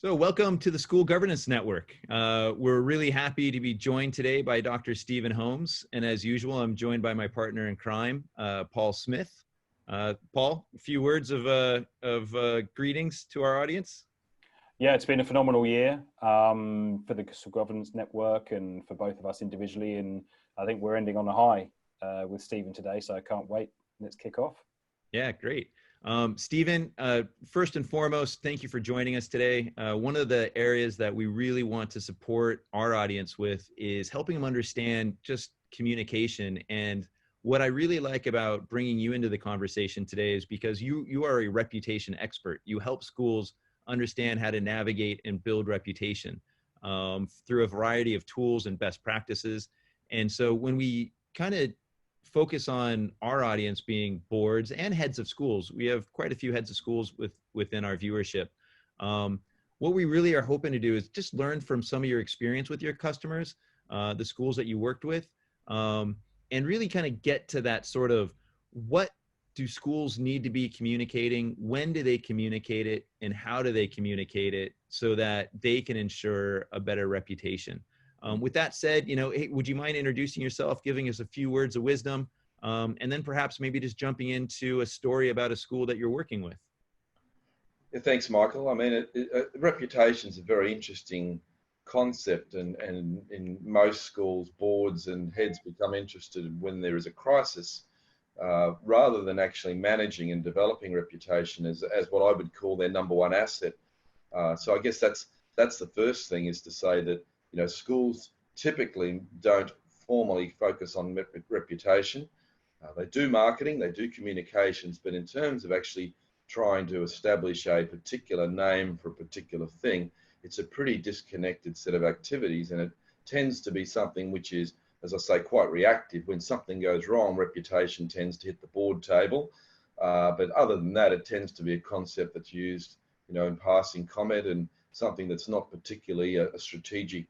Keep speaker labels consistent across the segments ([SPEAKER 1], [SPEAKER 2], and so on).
[SPEAKER 1] So welcome to the School Governance Network. We're really happy to be joined today by Dr. Stephen Holmes. And as usual, I'm joined by my partner in crime, Paul Smith. Paul, a few words of greetings to our audience.
[SPEAKER 2] Yeah, it's been a phenomenal year for the School Governance Network and for both of us individually. And I think we're ending on a high with Stephen today, so I can't wait. Let's kick off.
[SPEAKER 1] Yeah, great. Stephen, first and foremost, thank you for joining us today. One of the areas that we really want to support our audience with is helping them understand just communication. And what I really like about bringing you into the conversation today is because you are a reputation expert. You help schools understand how to navigate and build reputation through a variety of tools and best practices. And so when we kind of focus on our audience being boards and heads of schools, we have quite a few heads of schools within our viewership. What we really are hoping to do is just learn from some of your experience with your customers, the schools that you worked with, and really kind of get to that sort of what do schools need to be communicating, when do they communicate it, and how do they communicate it so that they can ensure a better reputation. With that said, hey, would you mind introducing yourself, giving us a few words of wisdom, and then perhaps maybe just jumping into a story about a school that you're working with?
[SPEAKER 3] Yeah, thanks, Michael. I mean, reputation is a very interesting concept, and in most schools, boards and heads become interested when there is a crisis, rather than actually managing and developing reputation as what I would call their number one asset. So I guess that's the first thing, is to say that schools typically don't formally focus on reputation. They do marketing, they do communications, but in terms of actually trying to establish a particular name for a particular thing, it's a pretty disconnected set of activities, and it tends to be something which is, as I say, quite reactive. When something goes wrong, reputation tends to hit the board table. But other than that, it tends to be a concept that's used, in passing comment, and something that's not particularly a strategic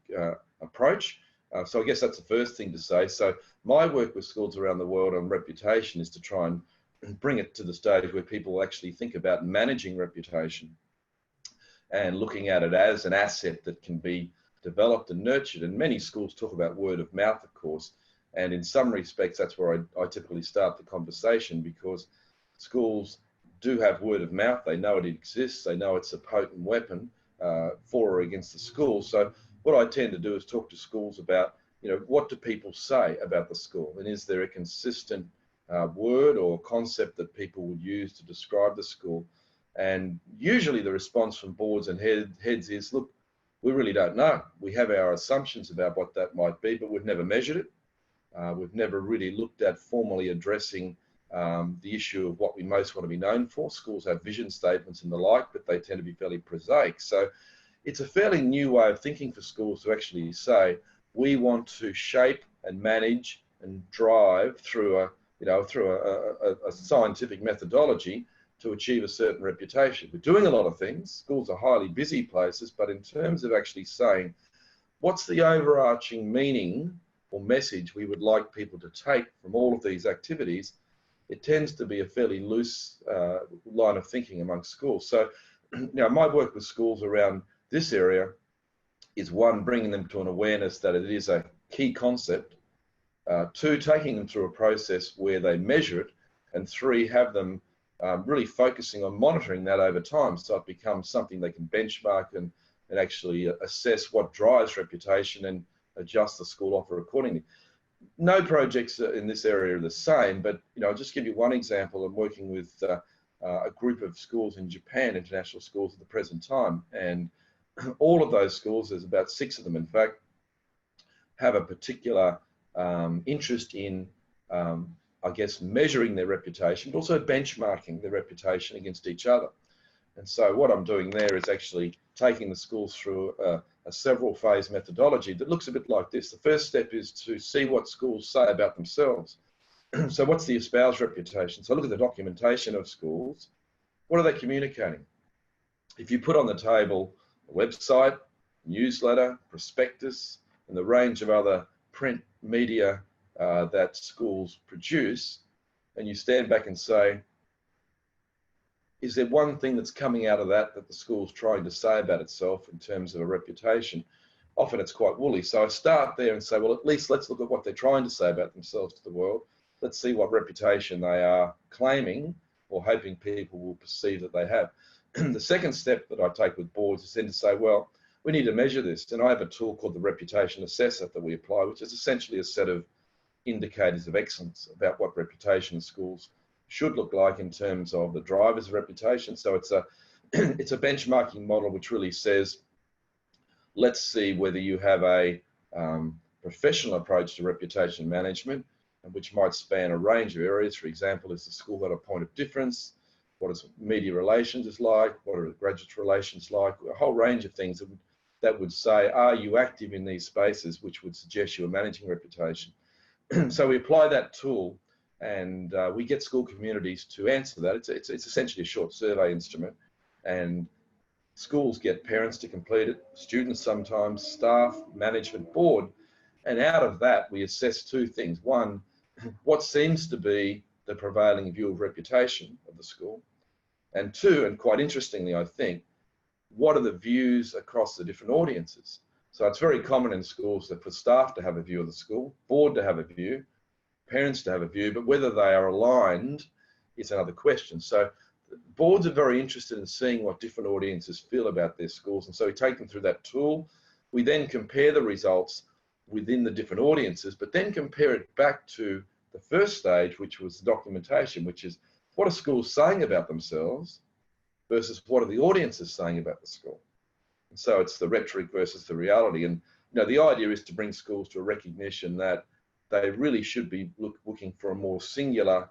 [SPEAKER 3] approach. So I guess that's the first thing to say. So my work with schools around the world on reputation is to try and bring it to the stage where people actually think about managing reputation and looking at it as an asset that can be developed and nurtured. And many schools talk about word of mouth, of course, and in some respects that's where I typically start the conversation, because schools do have word of mouth. They know it exists. They know it's a potent weapon for or against the school. So what I tend to do is talk to schools about, what do people say about the school, and is there a consistent word or concept that people would use to describe the school? And usually the response from boards and heads is, look, we really don't know. We have our assumptions about what that might be, but we've never measured it. We've never really looked at formally addressing the issue of what we most want to be known for. Schools have vision statements and the like, but they tend to be fairly prosaic. So it's a fairly new way of thinking for schools to actually say, we want to shape and manage and drive through a scientific methodology to achieve a certain reputation. We're doing a lot of things. Schools are highly busy places, but in terms of actually saying, what's the overarching meaning or message we would like people to take from all of these activities, it tends to be a fairly loose line of thinking among schools. So, my work with schools around this area is, one, bringing them to an awareness that it is a key concept, two, taking them through a process where they measure it, and three, have them really focusing on monitoring that over time, so it becomes something they can benchmark and actually assess what drives reputation and adjust the school offer accordingly. No projects in this area are the same, but I'll just give you one example. I'm working with a group of schools in Japan, international schools at the present time, and all of those schools, there's about 6 of them in fact, have a particular interest in I guess measuring their reputation, but also benchmarking their reputation against each other. And so what I'm doing there is actually taking the schools through a several phase methodology that looks a bit like this. The first step is to see what schools say about themselves. So what's the espoused reputation? So look at the documentation of schools. What are they communicating? If you put on the table a website, newsletter, prospectus, and the range of other print media that schools produce, and you stand back and say, is there one thing that's coming out of that the school's trying to say about itself in terms of a reputation? Often it's quite woolly. So I start there and say, well, at least let's look at what they're trying to say about themselves to the world. Let's see what reputation they are claiming or hoping people will perceive that they have. The second step that I take with boards is then to say, well, we need to measure this. And I have a tool called the Reputation Assessor that we apply, which is essentially a set of indicators of excellence about what reputation in schools should look like in terms of the drivers of reputation. So it's a it's a benchmarking model which really says, let's see whether you have a professional approach to reputation management, which might span a range of areas. For example, is the school got a point of difference? What is media relations is like? What are graduate relations like? A whole range of things that would say, are you active in these spaces, which would suggest you are managing reputation. So we apply that tool, and we get school communities to answer that. It's essentially a short survey instrument, and schools get parents to complete it, students sometimes, staff, management, board, and out of that we assess two things. One, what seems to be the prevailing view of reputation of the school, and two, and quite interestingly I think, what are the views across the different audiences? So it's very common in schools for staff to have a view of the school, board to have a view, parents to have a view, but whether they are aligned is another question. So boards are very interested in seeing what different audiences feel about their schools, and so we take them through that tool. We then compare the results within the different audiences, but then compare it back to the first stage, which was documentation, which is what are schools saying about themselves versus what are the audiences saying about the school. And so it's the rhetoric versus the reality. And the idea is to bring schools to a recognition that they really should be looking for a more singular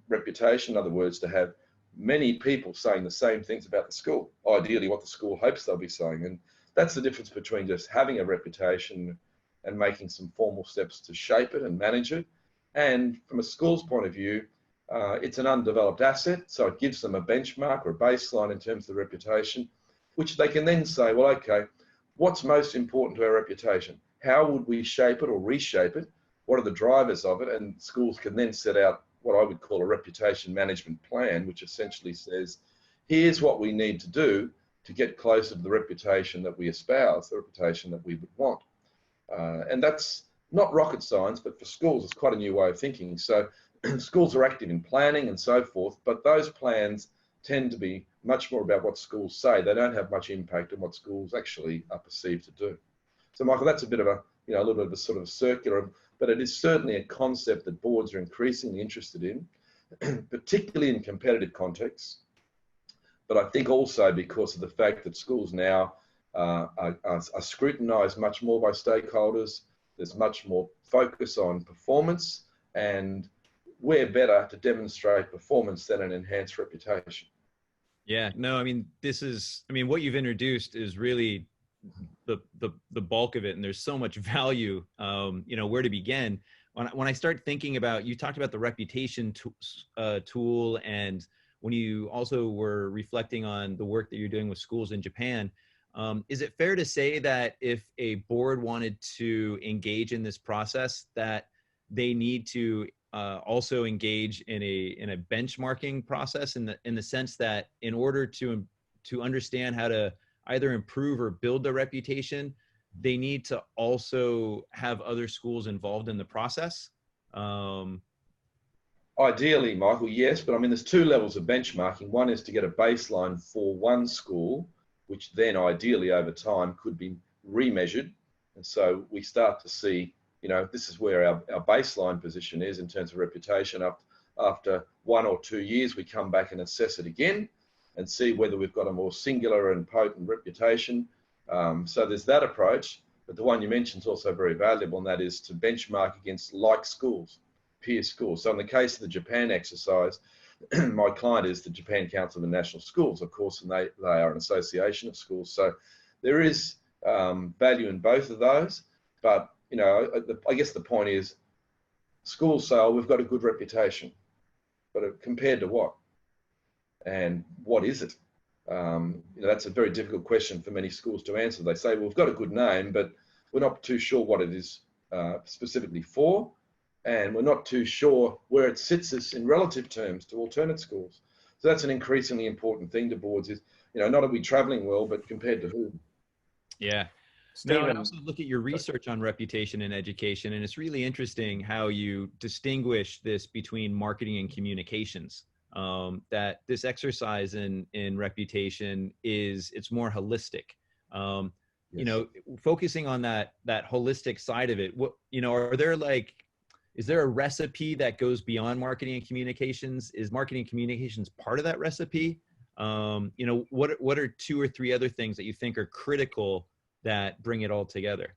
[SPEAKER 3] reputation. In other words, to have many people saying the same things about the school, ideally what the school hopes they'll be saying. And that's the difference between just having a reputation and making some formal steps to shape it and manage it. And from a school's point of view, it's an undeveloped asset, so it gives them a benchmark or a baseline in terms of the reputation, which they can then say, well, okay, what's most important to our reputation? How would we shape it or reshape it? What are the drivers of it? And schools can then set out what I would call a reputation management plan, which essentially says, here's what we need to do to get closer to the reputation that we espouse, the reputation that we would want. And that's not rocket science, but for schools, it's quite a new way of thinking. So schools are active in planning and so forth, but those plans tend to be much more about what schools say. They don't have much impact on what schools actually are perceived to do. So Michael, that's a bit of a, a little bit of a sort of circular, but it is certainly a concept that boards are increasingly interested in, particularly in competitive contexts. But I think also because of the fact that schools now are scrutinised much more by stakeholders. There's much more focus on performance, and we're better to demonstrate performance than an enhanced reputation.
[SPEAKER 1] Yeah, no, I mean, what you've introduced is really the bulk of it, and there's so much value, where to begin. When I start thinking about, you talked about the reputation tool, and when you also were reflecting on the work that you're doing with schools in Japan, is it fair to say that if a board wanted to engage in this process, that they need to also engage in a benchmarking process in the sense that in order to understand how to either improve or build their reputation, they need to also have other schools involved in the process?
[SPEAKER 3] Ideally, Michael, yes, but I mean, there's two levels of benchmarking. One is to get a baseline for one school, which then ideally over time could be remeasured. And so we start to see, this is where our baseline position is in terms of reputation. After 1 or 2 years, we come back and assess it again and see whether we've got a more singular and potent reputation. So there's that approach, but the one you mentioned is also very valuable, and that is to benchmark against like schools, peer schools. So in the case of the Japan exercise, my client is the Japan Council of National Schools, of course, and they are an association of schools. So there is value in both of those, but I guess the point is schools say, oh, we've got a good reputation, but compared to what? And what is it? That's a very difficult question for many schools to answer. They say, well, we've got a good name, but we're not too sure what it is specifically for, and we're not too sure where it sits us in relative terms to alternate schools. So that's an increasingly important thing to boards is, not are we traveling well, but compared to who?
[SPEAKER 1] Yeah. No, and
[SPEAKER 2] Stephen,
[SPEAKER 1] also look at your research on reputation in education, and it's really interesting how you distinguish this between marketing and communications. That this exercise in reputation it's more holistic. Um,
[SPEAKER 3] Yes.
[SPEAKER 1] Focusing on that holistic side of it. What are there is there a recipe that goes beyond marketing and communications? Is marketing and communications part of that recipe? What are two or three other things that you think are critical that bring it all together?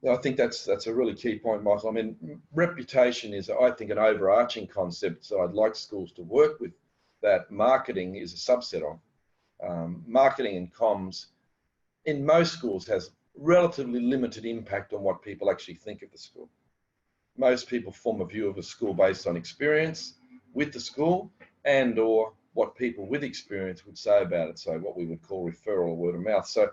[SPEAKER 3] Yeah, I think that's a really key point, Michael. I mean, reputation is, I think, an overarching concept. So I'd like schools to work with that. Marketing is a subset of. Marketing and comms in most schools has relatively limited impact on what people actually think of the school. Most people form a view of a school based on experience with the school and or what people with experience would say about it. So what we would call referral or word of mouth. So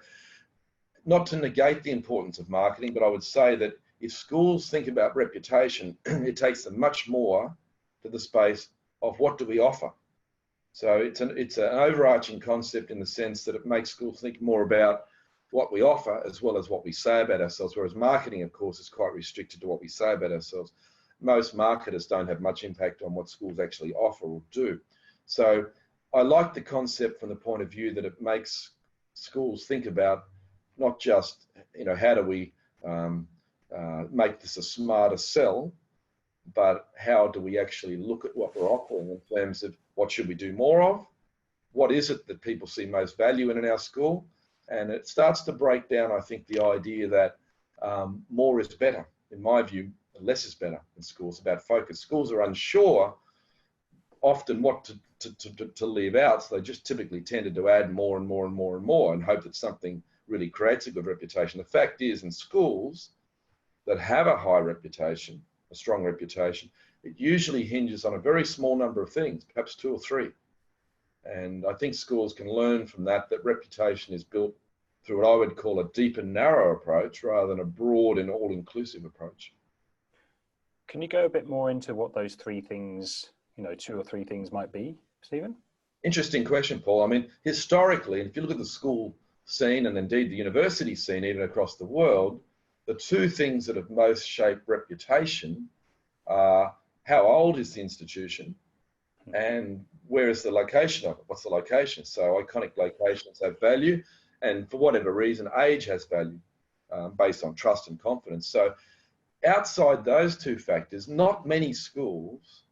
[SPEAKER 3] not to negate the importance of marketing, but I would say that if schools think about reputation, it takes them much more to the space of what do we offer. So it's an overarching concept in the sense that it makes schools think more about what we offer as well as what we say about ourselves, whereas marketing, of course, is quite restricted to what we say about ourselves. Most marketers don't have much impact on what schools actually offer or do. So I like the concept from the point of view that it makes schools think about not just, how do we make this a smarter sell, but how do we actually look at what we're offering in terms of what should we do more of? What is it that people see most value in our school? And it starts to break down, I think, the idea that more is better. In my view, less is better in schools, about focus. Schools are unsure often what to leave out, so they just typically tended to add more and more and more and more and hope that something really creates a good reputation. The fact is, in schools that have a high reputation, a strong reputation, it usually hinges on a very small number of things, perhaps 2 or 3. And I think schools can learn from that reputation is built through what I would call a deep and narrow approach rather than a broad and all-inclusive approach.
[SPEAKER 2] can you go a bit more into what those 3 things, 2 or 3 things might be, Stephen?
[SPEAKER 3] Interesting question, Paul. I mean, historically, and if you look at the school scene and indeed the university scene, even across the world, the 2 things that have most shaped reputation are how old is the institution and where is the location of it? What's the location? So iconic locations have value, and for whatever reason, age has value based on trust and confidence. So outside those 2 factors, not many schools,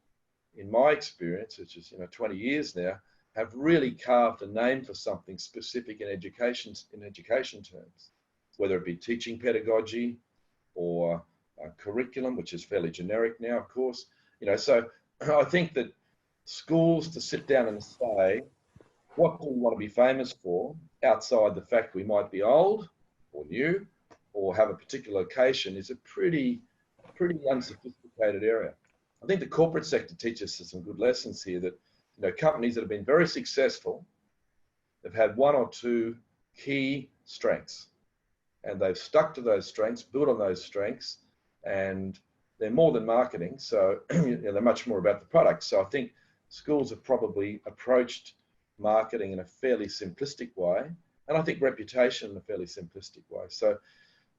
[SPEAKER 3] in my experience, which is 20 years now, have really carved a name for something specific in education terms, whether it be teaching pedagogy or curriculum, which is fairly generic now, of course. So I think that schools to sit down and say, what do we want to be famous for outside the fact we might be old or new or have a particular location is a pretty unsophisticated area. I think the corporate sector teaches us some good lessons here that companies that have been very successful have had 1 or 2 key strengths, and they've stuck to those strengths, built on those strengths, and they're more than marketing. So they're much more about the product. So I think schools have probably approached marketing in a fairly simplistic way, and I think reputation in a fairly simplistic way. So,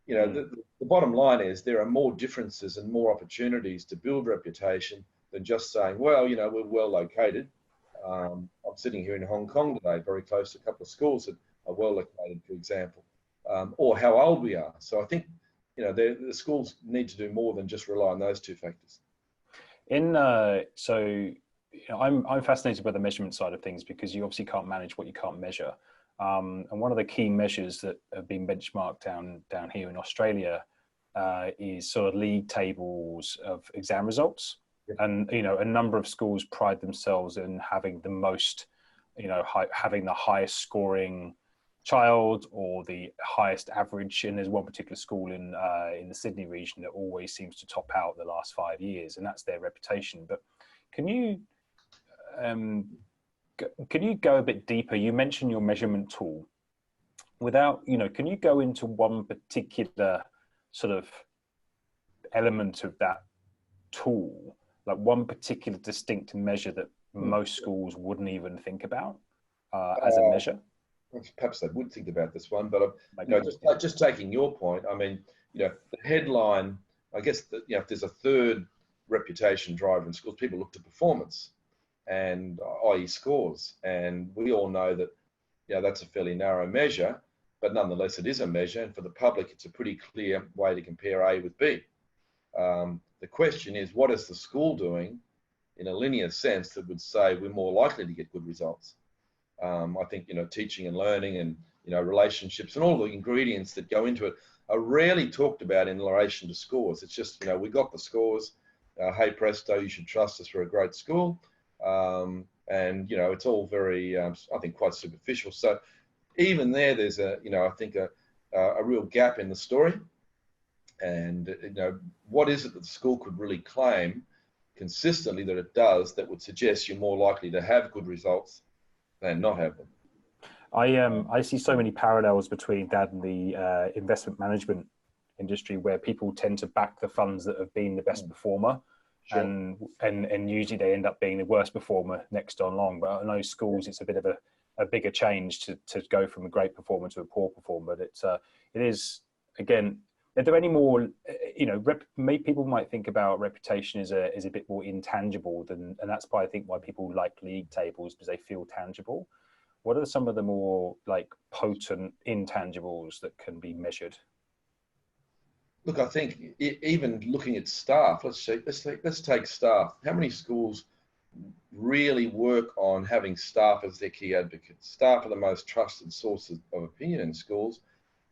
[SPEAKER 3] the bottom line is there are more differences and more opportunities to build reputation than just saying, well, we're well located. I'm sitting here in Hong Kong today, very close to a couple of schools that are well located, for example, or how old we are. So I think, the schools need to do more than just rely on those 2 factors.
[SPEAKER 2] I'm fascinated by the measurement side of things because you obviously can't manage what you can't measure. And one of the key measures that have been benchmarked down here in Australia is sort of league tables of exam results.
[SPEAKER 3] Yep.
[SPEAKER 2] And, a number of schools pride themselves in having the most, having the highest scoring child or the highest average. And there's one particular school in the Sydney region that always seems to top out the last 5 years, and that's their reputation. But can you go a bit deeper? You mentioned your measurement tool. Can you go into one particular sort of element of that tool, like one particular distinct measure that most schools wouldn't even think about as a
[SPEAKER 3] Uh,
[SPEAKER 2] measure.
[SPEAKER 3] Perhaps they would think about this one, but
[SPEAKER 2] Maybe not,
[SPEAKER 3] just taking your point, I mean, the headline, I guess that if there's a third reputation driver in schools, people look to performance and i.e. scores, and we all know that that's a fairly narrow measure, but nonetheless it is a measure, and for the public it's a pretty clear way to compare A with B. The question is, what is the school doing in a linear sense that would say we're more likely to get good results? I think teaching and learning and relationships and all the ingredients that go into it are rarely talked about in relation to scores. It's just we got the scores. Hey presto, you should trust us, we're a great school, and it's all very I think quite superficial. So even there's I think a real gap in the story. And what is it that the school could really claim consistently that it does that would suggest you're more likely to have good results than not have them?
[SPEAKER 2] I see so many parallels between that and the investment management industry, where people tend to back the funds that have been the best performer. Sure. And usually they end up being the worst performer next on long. But I know schools, it's a bit of a bigger change to go from a great performer to a poor performer. But it is, again, are there any more, people might think about reputation as a bit more intangible and that's why I think why people like league tables, because they feel tangible. What are some of the more like potent intangibles that can be measured?
[SPEAKER 3] Look, I think even looking at staff, let's take staff. How many schools really work on having staff as their key advocates? Staff are the most trusted sources of opinion in schools,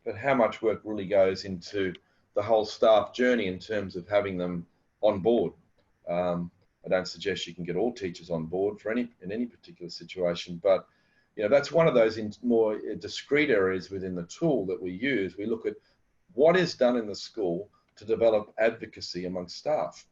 [SPEAKER 3] but how much work really goes into the whole staff journey in terms of having them on board? I don't suggest you can get all teachers on board in any particular situation, but that's one of those more discrete areas within the tool that we use. We look at what is done in the school to develop advocacy among staff.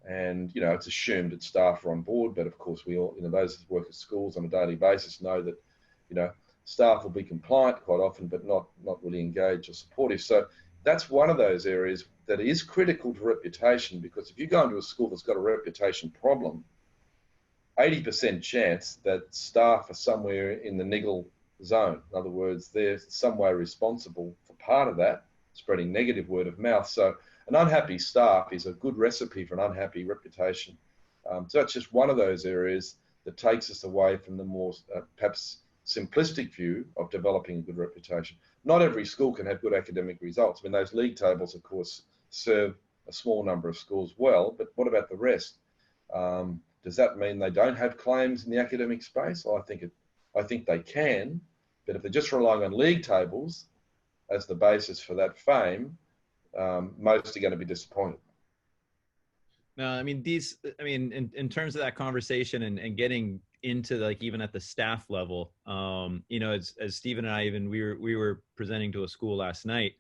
[SPEAKER 3] And, it's assumed that staff are on board, but of course we all, those who work at schools on a daily basis know that, staff will be compliant quite often, but not really engaged or supportive. So that's one of those areas that is critical to reputation, because if you go into a school that's got a reputation problem, 80% chance that staff are somewhere in the niggle zone. In other words, they're some way responsible for part of that, spreading negative word of mouth. So an unhappy staff is a good recipe for an unhappy reputation. So it's just one of those areas that takes us away from the more perhaps simplistic view of developing a good reputation. Not every school can have good academic results. I mean, those league tables, of course, serve a small number of schools well, but what about the rest? Does that mean they don't have claims in the academic space? Well, I think they can, but if they're just relying on league tables as the basis for that fame, most are going to be disappointed.
[SPEAKER 1] No, I mean, in terms of that conversation and getting into like even at the staff level, as Stephen and I we were presenting to a school last night,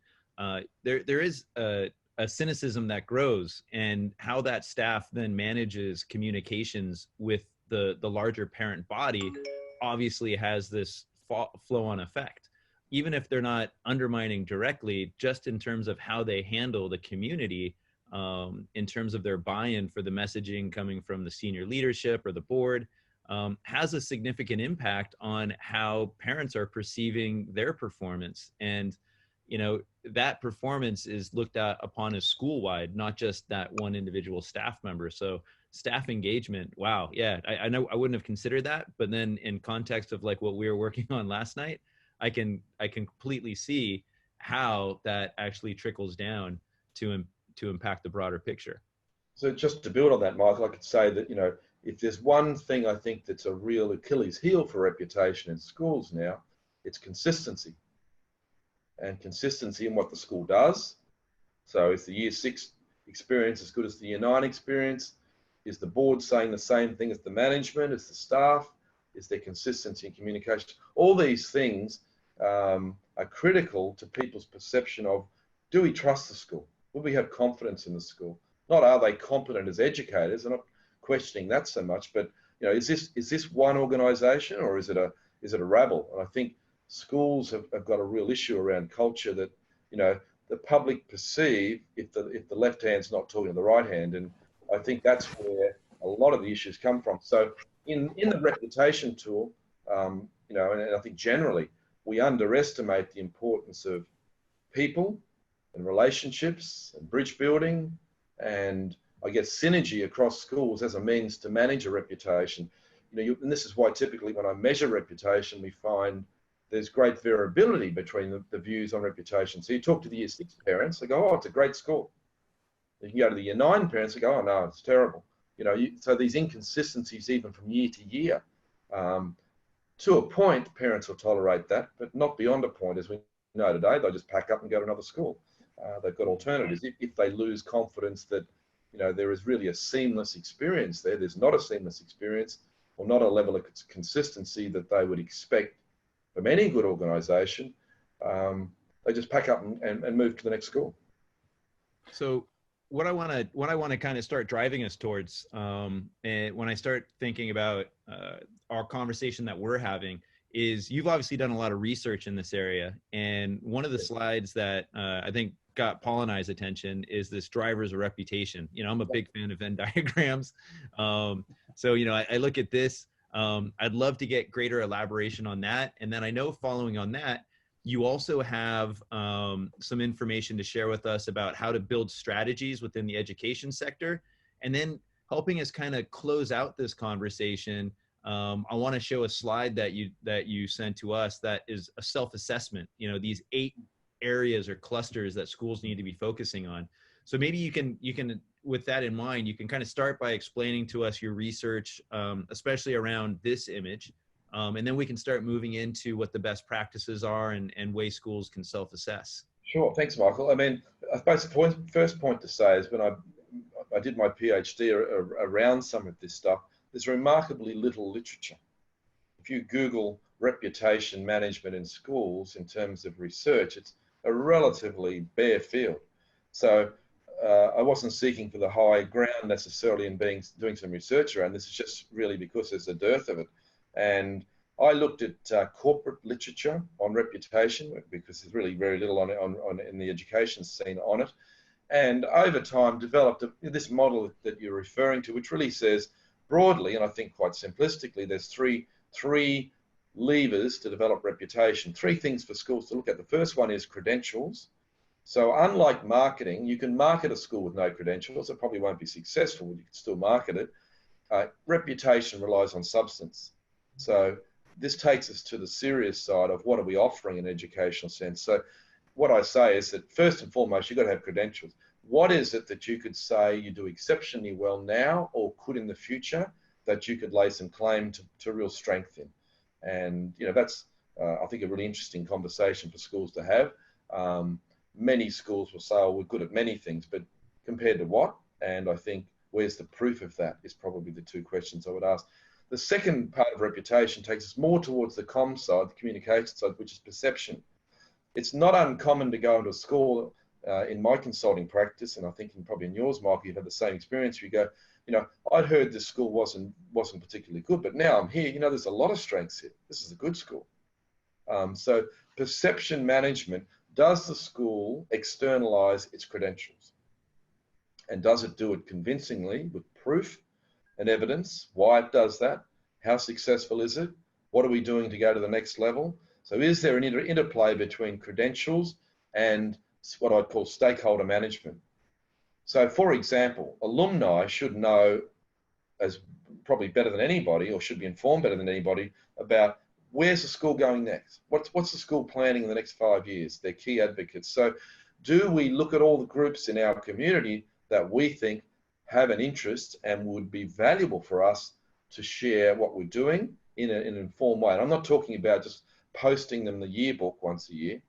[SPEAKER 1] there is a cynicism that grows, and how that staff then manages communications with the larger parent body obviously has this flow-on effect. Even if they're not undermining directly, just in terms of how they handle the community, in terms of their buy-in for the messaging coming from the senior leadership or the board, has a significant impact on how parents are perceiving their performance. And that performance is looked at upon as school-wide, not just that one individual staff member. So staff engagement, wow, yeah, I know I wouldn't have considered that, but then in context of like what we were working on last night, I can completely see how that actually trickles down to impact the broader picture.
[SPEAKER 3] So just to build on that, Michael, I could say that, if there's one thing I think that's a real Achilles heel for reputation in schools now, it's consistency. And consistency in what the school does. So is the year 6 experience as good as the year 9 experience? Is the board saying the same thing as the management, as the staff? Is there consistency in communication? All these things are critical to people's perception of, do we trust the school? Will we have confidence in the school? Not are they competent as educators? I'm not questioning that so much, but is this one organisation, or is it a rabble? And I think schools have got a real issue around culture that the public perceive if the left hand's not talking to the right hand, and I think that's where a lot of the issues come from. So in the reputation tool, you know, and I think generally we underestimate the importance of people and relationships and bridge building and I guess synergy across schools as a means to manage a reputation. You know, and this is why typically when I measure reputation, we find there's great variability between the views on reputation. So you talk to the year 6 parents, they go, oh, it's a great school. You can go to the year 9 parents and go, oh no, it's terrible. You know, so these inconsistencies even from year to year, to a point, parents will tolerate that, but not beyond a point. As we know today, they'll just pack up and go to another school. They've got alternatives. If they lose confidence that, you know, there is really a seamless experience there, there's not a seamless experience or not a level of consistency that they would expect from any good organisation, they just pack up and move to the next school.
[SPEAKER 1] So what I want to kind of start driving us towards, and when I start thinking about our conversation that we're having, is you've obviously done a lot of research in this area, and one of the slides that I think got Paul and I's attention is this driver's reputation. You know, I'm a big fan of Venn diagrams, so you know, I look at this. I'd love to get greater elaboration on that, and then I know following on that, you also have some information to share with us about how to build strategies within the education sector, and then helping us kind of close out this conversation. I want to show a slide that you sent to us that is a self-assessment. You know, these 8 areas or clusters that schools need to be focusing on. So maybe you can, with that in mind, you can kind of start by explaining to us your research, especially around this image. And then we can start moving into what the best practices are and ways schools can self-assess.
[SPEAKER 3] Sure, thanks, Michael. I mean, I suppose the first point to say is when I did my PhD around some of this stuff, there's remarkably little literature. If you Google reputation management in schools in terms of research, it's a relatively bare field. So I wasn't seeking for the high ground necessarily in doing some research around this. It's just really because there's a dearth of it. And I looked at corporate literature on reputation because there's really very little on in the education scene on it. And over time developed this model that you're referring to, which really says broadly, and I think quite simplistically, there's three levers to develop reputation, 3 things for schools to look at. The first one is credentials. So unlike marketing, you can market a school with no credentials. It probably won't be successful, but you can still market it. Reputation relies on substance. So this takes us to the serious side of what are we offering in an educational sense. So what I say is that first and foremost, you've got to have credentials. What is it that you could say you do exceptionally well now or could in the future that you could lay some claim to real strength in? And, you know, that's, I think, a really interesting conversation for schools to have. Many schools will say, oh, we're good at many things, but compared to what? And I think where's the proof of that is probably the 2 questions I would ask. The second part of reputation takes us more towards the comm side, the communication side, which is perception. It's not uncommon to go into a school in my consulting practice, and I think probably in yours, Michael, you've had the same experience. You go, you know, I'd heard this school wasn't particularly good, but now I'm here. You know, there's a lot of strengths here. This is a good school. So perception management, does the school externalize its credentials? And does it do it convincingly with proof and evidence? Why it does that? How successful is it? What are we doing to go to the next level? So is there an interplay between credentials and what I'd call stakeholder management? So for example, alumni should know as probably better than anybody, or should be informed better than anybody about where's the school going next? What's the school planning in the next 5 years? They're key advocates. So do we look at all the groups in our community that we think have an interest and would be valuable for us to share what we're doing in an informed way? And I'm not talking about just posting them the yearbook once a year.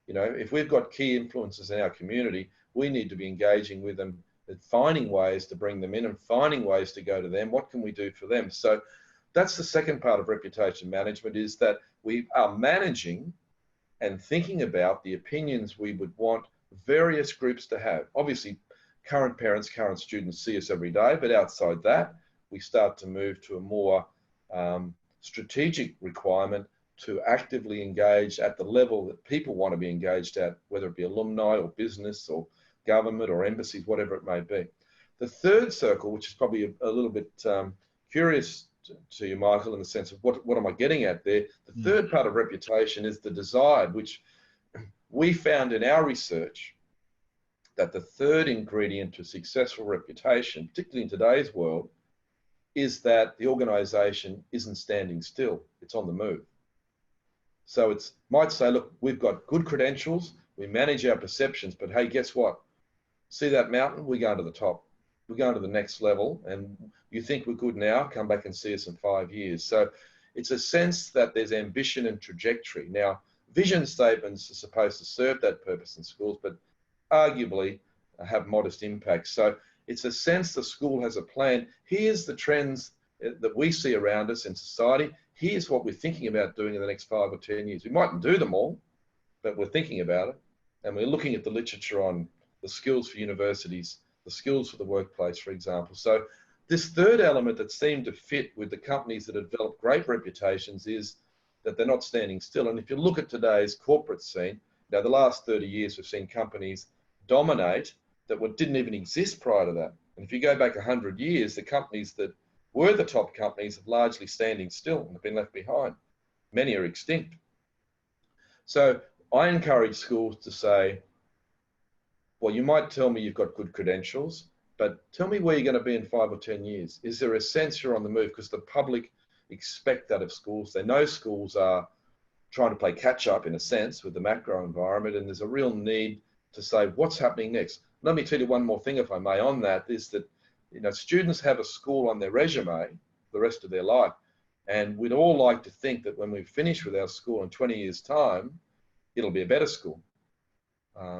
[SPEAKER 3] You know, if we've got key influences in our community, we need to be engaging with them and finding ways to bring them in and finding ways to go to them. What can we do for them? So that's the second part of reputation management, is that we are managing and thinking about the opinions we would want various groups to have. Obviously, current parents, current students see us every day, but outside that, we start to move to a more strategic requirement to actively engage at the level that people want to be engaged at, whether it be alumni or business or government or embassies, whatever it may be. The third circle, which is probably a little bit curious to you, Michael, in the sense of what am I getting at there? The third part of reputation is the desired, which we found in our research that the third ingredient to successful reputation, particularly in today's world, is that the organization isn't standing still, it's on the move. So it might say, look, we've got good credentials, we manage our perceptions, but hey, guess what? See that mountain? We're going to the top. We're going to the next level, and you think we're good now, come back and see us in 5 years. So it's a sense that there's ambition and trajectory. Now, vision statements are supposed to serve that purpose in schools, but arguably have modest impact. So it's a sense the school has a plan. Here's the trends that we see around us in society. Here's what we're thinking about doing in the next 5 or 10 years. We mightn't do them all, but we're thinking about it. And we're looking at the literature on the skills for universities, the skills for the workplace, for example. So this third element that seemed to fit with the companies that have developed great reputations is that they're not standing still. And if you look at today's corporate scene, now the last 30 years we've seen companies dominate that didn't even exist prior to that. And if you go back 100 years, the companies that were the top companies are largely standing still and have been left behind. Many are extinct. So I encourage schools to say, well, you might tell me you've got good credentials, but tell me where you're going to be in 5 or 10 years. Is there a sense you're on the move? Because the public expect that of schools. They know schools are trying to play catch up in a sense with the macro environment, and there's a real need to say, what's happening next? Let me tell you one more thing, if I may, on that, is that students have a school on their resume the rest of their life. And we'd all like to think that when we finish with our school in 20 years' time, it'll be a better school.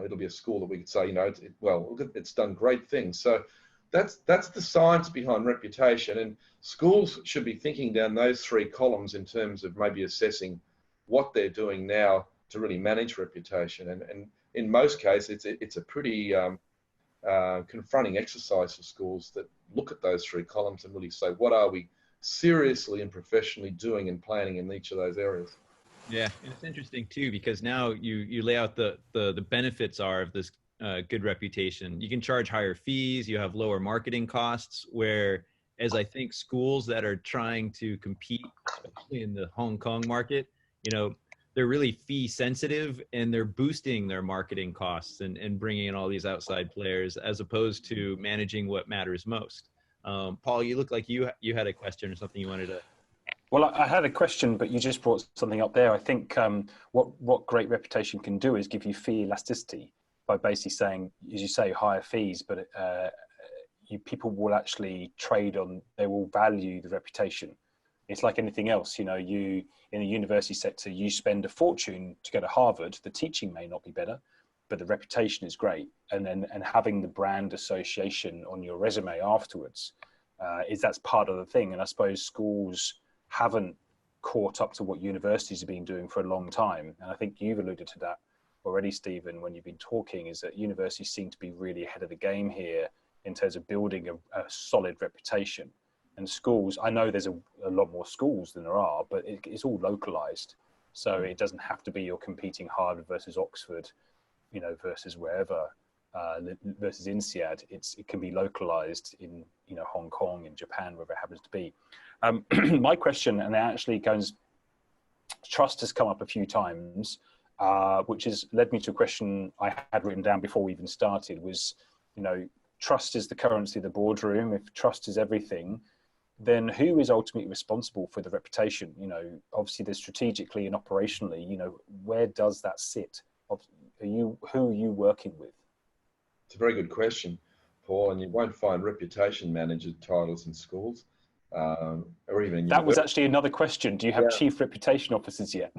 [SPEAKER 3] It'll be a school that we could say, it's done great things. So that's the science behind reputation. And schools should be thinking down those 3 columns in terms of maybe assessing what they're doing now to really manage reputation. And in most cases, it's a pretty confronting exercise for schools that look at those 3 columns and really say, what are we seriously and professionally doing and planning in each of those areas?
[SPEAKER 1] Yeah, and it's interesting too, because now you lay out the benefits are of this good reputation. You can charge higher fees, you have lower marketing costs, where as I think schools that are trying to compete, especially in the Hong Kong market, they're really fee sensitive and they're boosting their marketing costs and bringing in all these outside players as opposed to managing what matters most. Paul, you look like you had a question or something you wanted to.
[SPEAKER 2] Well, I had a question, but you just brought something up there. I think what great reputation can do is give you fee elasticity by basically saying, as you say, higher fees, but people will actually trade on, they will value the reputation. It's like anything else, you in the university sector, you spend a fortune to go to Harvard. The teaching may not be better, but the reputation is great. And having the brand association on your resume afterwards, that's part of the thing. And I suppose schools haven't caught up to what universities have been doing for a long time. And I think you've alluded to that already, Stephen, when you've been talking, is that universities seem to be really ahead of the game here in terms of building a solid reputation. And schools, I know there's a lot more schools than there are, but it's all localized. So it doesn't have to be you're competing Harvard versus Oxford, versus wherever, versus INSEAD. It can be localized in, Hong Kong, in Japan, wherever it happens to be. My question, and it actually goes, trust has come up a few times, which has led me to a question I had written down before we even started, was, trust is the currency of the boardroom. If trust is everything, then who is ultimately responsible for the reputation? Obviously there's strategically and operationally, where does that sit? Who are you working with?
[SPEAKER 3] It's a very good question, Paul, and you won't find reputation manager titles in schools. Or even
[SPEAKER 2] that was actually another question. Do you have chief reputation officers yet?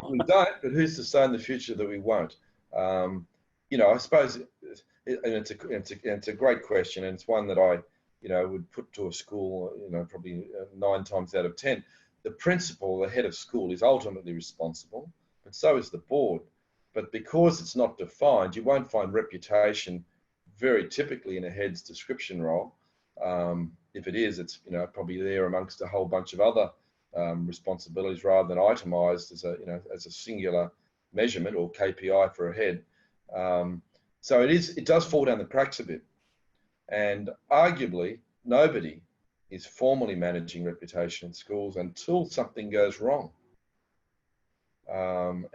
[SPEAKER 3] We don't, but who's to say in the future that we won't? I suppose it's a great question, and it's one that I would put to a school, probably 9 times out of 10. The principal, the head of school, is ultimately responsible, but so is the board. But because it's not defined, you won't find reputation very typically in a head's description role. If it is, it's probably there amongst a whole bunch of other responsibilities rather than itemized as a singular measurement or KPI for a head. So it does fall down the cracks a bit. And arguably, nobody is formally managing reputation in schools until something goes wrong.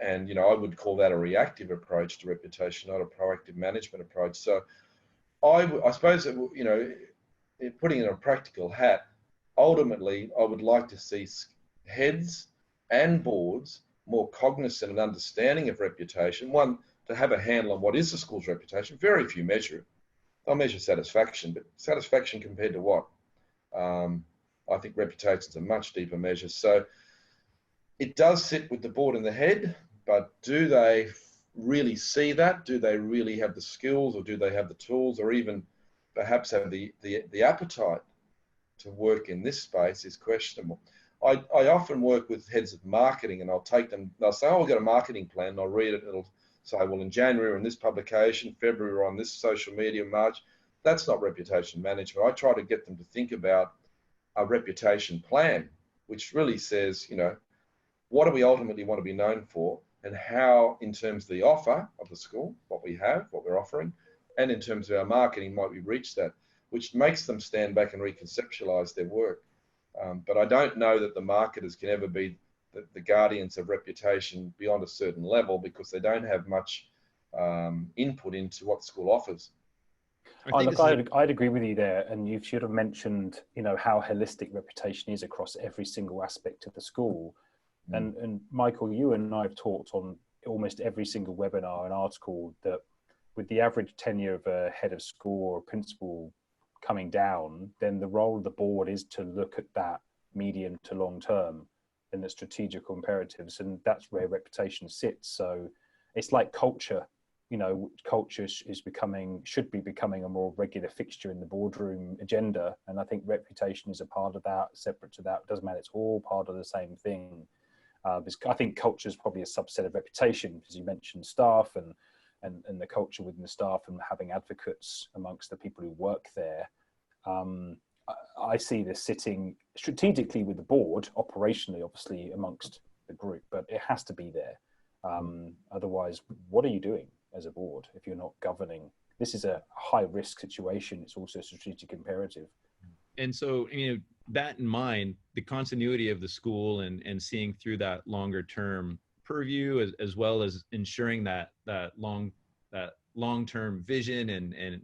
[SPEAKER 3] And, you know, I would call that a reactive approach to reputation, not a proactive management approach. So I suppose, you know, putting in a practical hat, ultimately, I would like to see heads and boards more cognizant and understanding of reputation. One, to have a handle on what is the school's reputation. Very few measure it. They'll measure satisfaction, but satisfaction compared to what? I think reputation's a much deeper measure. So it does sit with the board and the head, but do they really see that? Do they really have the skills, or do they have the tools, or even perhaps have the appetite to work in this space is questionable. I often work with heads of marketing, and I'll take them, they'll say, oh, we've got a marketing plan, and I'll read it, and it'll say, well, in January we're in this publication, February we're on this social media, March. That's not reputation management. I try to get them to think about a reputation plan, which really says, you know, what do we ultimately want to be known for, and how, in terms of the offer of the school, what we have, what we're offering, and in terms of our marketing, might we reach that, which makes them stand back and reconceptualize their work. But I don't know that the marketers can ever be the guardians of reputation beyond a certain level, because they don't have much input into what the school offers.
[SPEAKER 2] I'd agree with you there, and you should have mentioned, you know, how holistic reputation is across every single aspect of the school. And Michael, you and I have talked on almost every single webinar and article that with the average tenure of a head of school or a principal coming down, then the role of the board is to look at that medium to long term and the strategical imperatives, and that's where reputation sits. So it's like culture. You know, culture should be becoming a more regular fixture in the boardroom agenda, and I think reputation is a part of that. Separate to that, it doesn't matter. It's all part of the same thing. Because I think culture is probably a subset of reputation, as you mentioned, staff and the culture within the staff and having advocates amongst the people who work there. I see this sitting strategically with the board, operationally, obviously, amongst the group, but it has to be there. Otherwise, what are you doing as a board if you're not governing? This is a high risk situation. It's also a strategic imperative.
[SPEAKER 1] And so, you know, that in mind, the continuity of the school and seeing through that longer term purview, as well as ensuring that long-term vision and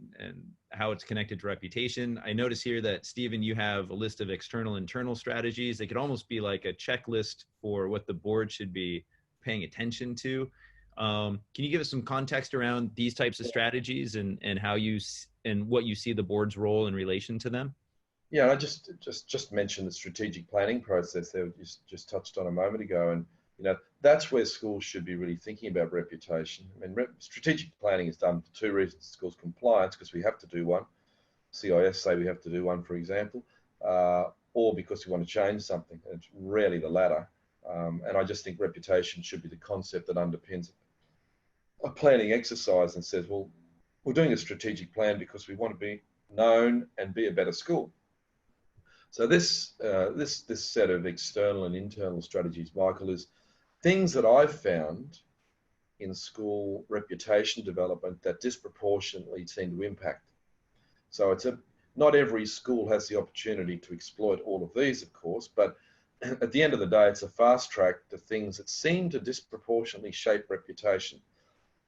[SPEAKER 1] how it's connected to reputation. I notice here that, Stephen, you have a list of external internal strategies. They could almost be like a checklist for what the board should be paying attention to. Can you give us some context around these types of strategies and how and what you see the board's role in relation to them?
[SPEAKER 3] Yeah, I just mentioned the strategic planning process there, just touched on a moment ago, and you know, that's where schools should be really thinking about reputation. I mean, strategic planning is done for two reasons: schools compliance, because we have to do one. CIS say we have to do one, for example, or because we want to change something. And it's rarely the latter. And I just think reputation should be the concept that underpins a planning exercise and says, well, we're doing a strategic plan because we want to be known and be a better school. So this set of external and internal strategies, Michael, is things that I've found in school reputation development that disproportionately seem to impact. So not every school has the opportunity to exploit all of these, of course, but at the end of the day, it's a fast track to things that seem to disproportionately shape reputation.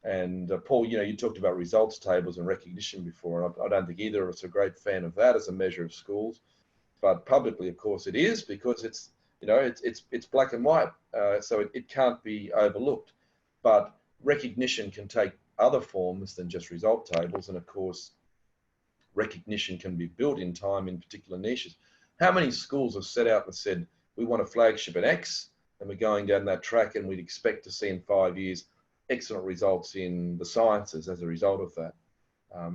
[SPEAKER 3] And Paul, you know, you talked about results tables and recognition before, and I don't think either of us are a great fan of that as a measure of schools. But publicly, of course, it is, because it's, you know, it's black and white, so it can't be overlooked. But recognition can take other forms than just result tables, and of course, recognition can be built in time in particular niches. How many schools have set out and said, we want a flagship at X, and we're going down that track, and we'd expect to see in 5 years excellent results in the sciences as a result of that?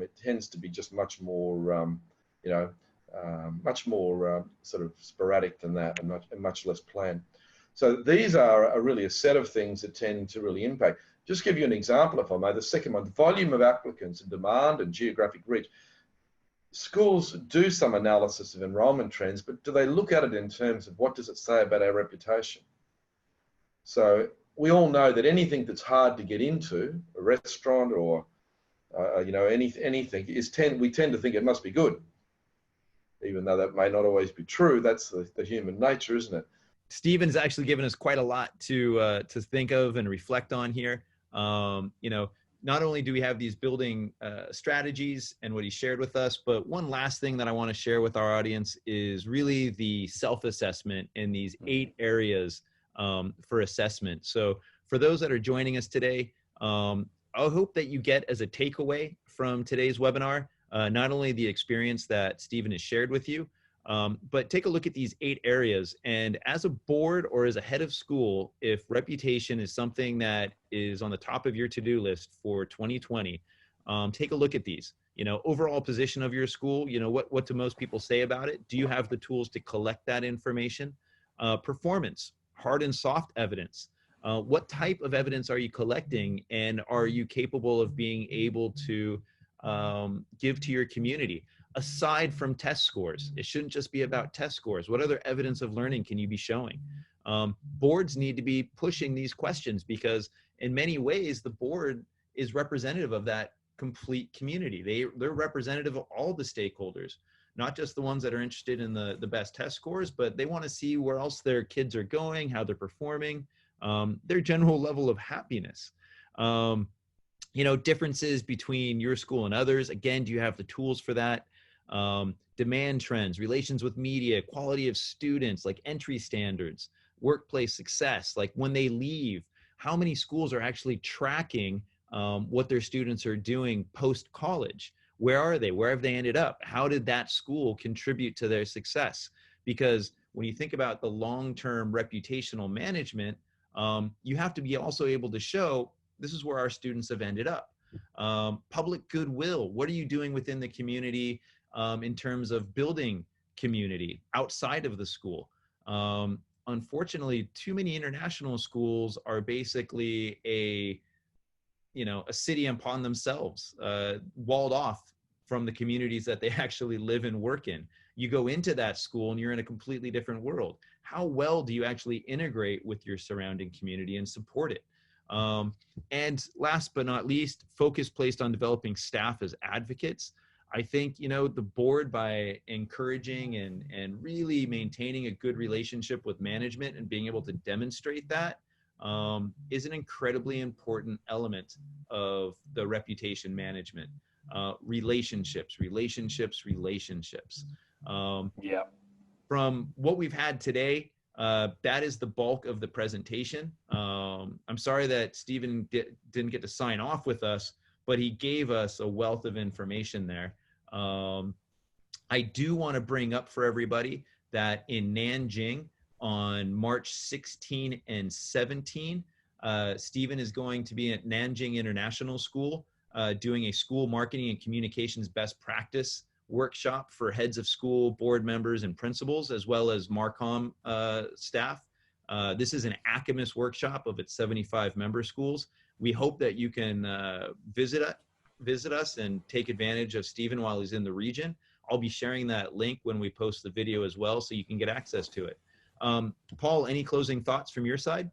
[SPEAKER 3] It tends to be just much more, you know, much more sort of sporadic than that, and much less planned. So these are really a set of things that tend to really impact. Just give you an example, if I may. The second one, the volume of applicants and demand and geographic reach. Schools do some analysis of enrolment trends, but do they look at it in terms of what does it say about our reputation? So we all know that anything that's hard to get into, a restaurant or You know, anything is we tend to think it must be good, even though that may not always be true. That's the human nature, isn't it?
[SPEAKER 1] Stephen's actually given us quite a lot to think of and reflect on here. You know, not only do we have these building strategies and what he shared with us, but one last thing that I want to share with our audience is really the self-assessment in these 8 areas for assessment. So for those that are joining us today, I hope that you get as a takeaway from today's webinar, not only the experience that Stephen has shared with you, but take a look at these 8 areas. And as a board or as a head of school, if reputation is something that is on the top of your to-do list for 2020, take a look at these. You know, overall position of your school, you know, what do most people say about it? Do you have the tools to collect that information? Performance, hard and soft evidence. What type of evidence are you collecting, and are you capable of being able to give to your community? Aside from test scores, it shouldn't just be about test scores. What other evidence of learning can you be showing? Boards need to be pushing these questions, because in many ways the board is representative of that complete community. They're representative of all the stakeholders, not just the ones that are interested in the best test scores, but they want to see where else their kids are going, how they're performing, their general level of happiness. You know, differences between your school and others. Again, do you have the tools for that? Demand trends, relations with media, quality of students, like entry standards, workplace success, like when they leave, how many schools are actually tracking what their students are doing post-college? Where are they? Where have they ended up? How did that school contribute to their success? Because when you think about the long-term reputational management, you have to be also able to show this is where our students have ended up. Public goodwill, what are you doing within the community in terms of building community outside of the school? Unfortunately, too many international schools are basically a city upon themselves, walled off from the communities that they actually live and work in. You go into that school and you're in a completely different world. How well do you actually integrate with your surrounding community and support it? And last but not least, focus placed on developing staff as advocates. I think, you know, the board, by encouraging and really maintaining a good relationship with management and being able to demonstrate that, is an incredibly important element of the reputation management. Relationships.
[SPEAKER 2] Yeah.
[SPEAKER 1] From what we've had today, that is the bulk of the presentation. I'm sorry that Stephen didn't get to sign off with us, but he gave us a wealth of information there. I do want to bring up for everybody that in Nanjing on March 16 and 17, Stephen is going to be at Nanjing International School doing a school marketing and communications best practice workshop for heads of school, board members, and principals, as well as Marcom staff. This is an ACAMIS workshop of its 75 member schools. We hope that you can visit us and take advantage of Stephen while he's in the region. I'll be sharing that link when we post the video as well, so you can get access to it. Paul, any closing thoughts from your side?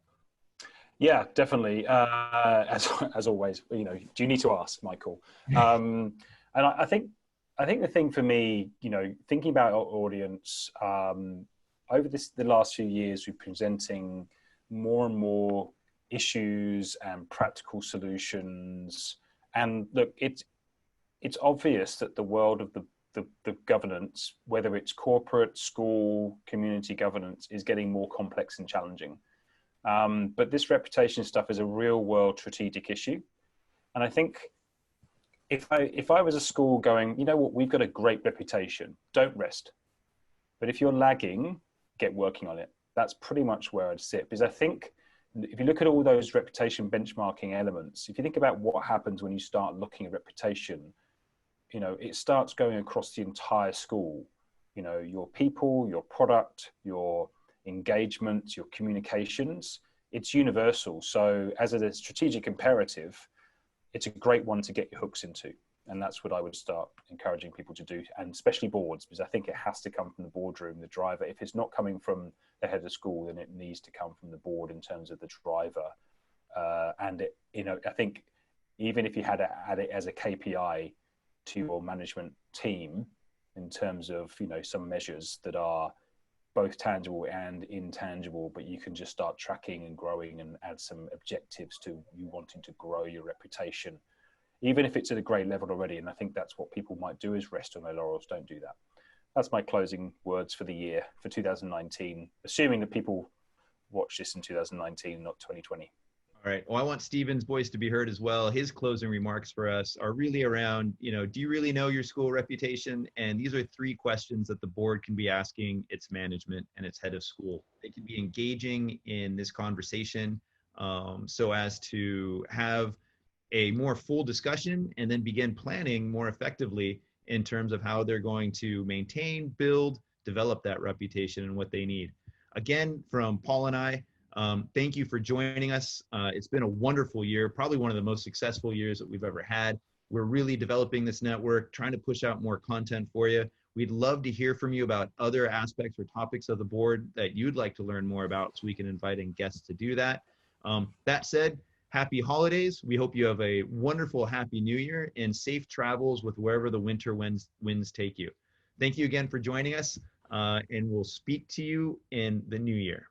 [SPEAKER 2] Yeah, definitely. As always, you know, do you need to ask, Michael? And I think the thing for me, you know, thinking about our audience, over the last few years, we're presenting more and more issues and practical solutions. And look, it's obvious that the world of the governance, whether it's corporate, school, community governance, is getting more complex and challenging. But this reputation stuff is a real world strategic issue. And I think if I was a school going, you know what, we've got a great reputation, don't rest. But if you're lagging, get working on it. That's pretty much where I'd sit. Because I think if you look at all those reputation benchmarking elements, if you think about what happens when you start looking at reputation, you know, it starts going across the entire school. You know, your people, your product, your engagement, your communications, it's universal. So as a strategic imperative, it's a great one to get your hooks into. And that's what I would start encouraging people to do, and especially boards, because I think it has to come from the boardroom, the driver. If it's not coming from the head of school, then it needs to come from the board in terms of the driver. And it, you know, I think even if you had to add it as a KPI to your management team in terms of, you know, some measures that are both tangible and intangible, but you can just start tracking and growing and add some objectives to you wanting to grow your reputation, even if it's at a great level already. And I think that's what people might do, is rest on their laurels. Don't do that. That's my closing words for the year, for 2019, assuming that people watch this in 2019, not 2020.
[SPEAKER 1] All right. Well, I want Stephen's voice to be heard as well. His closing remarks for us are really around, you know, do you really know your school reputation? And these are 3 questions that the board can be asking its management and its head of school. They can be engaging in this conversation so as to have a more full discussion and then begin planning more effectively in terms of how they're going to maintain, build, develop that reputation and what they need. Again, from Paul and I, thank you for joining us. It's been a wonderful year, probably one of the most successful years that we've ever had. We're really developing this network, trying to push out more content for you. We'd love to hear from you about other aspects or topics of the board that you'd like to learn more about, so we can invite in guests to do that. That said, happy holidays. We hope you have a wonderful, happy new year and safe travels with wherever the winter winds take you. Thank you again for joining us, and we'll speak to you in the new year.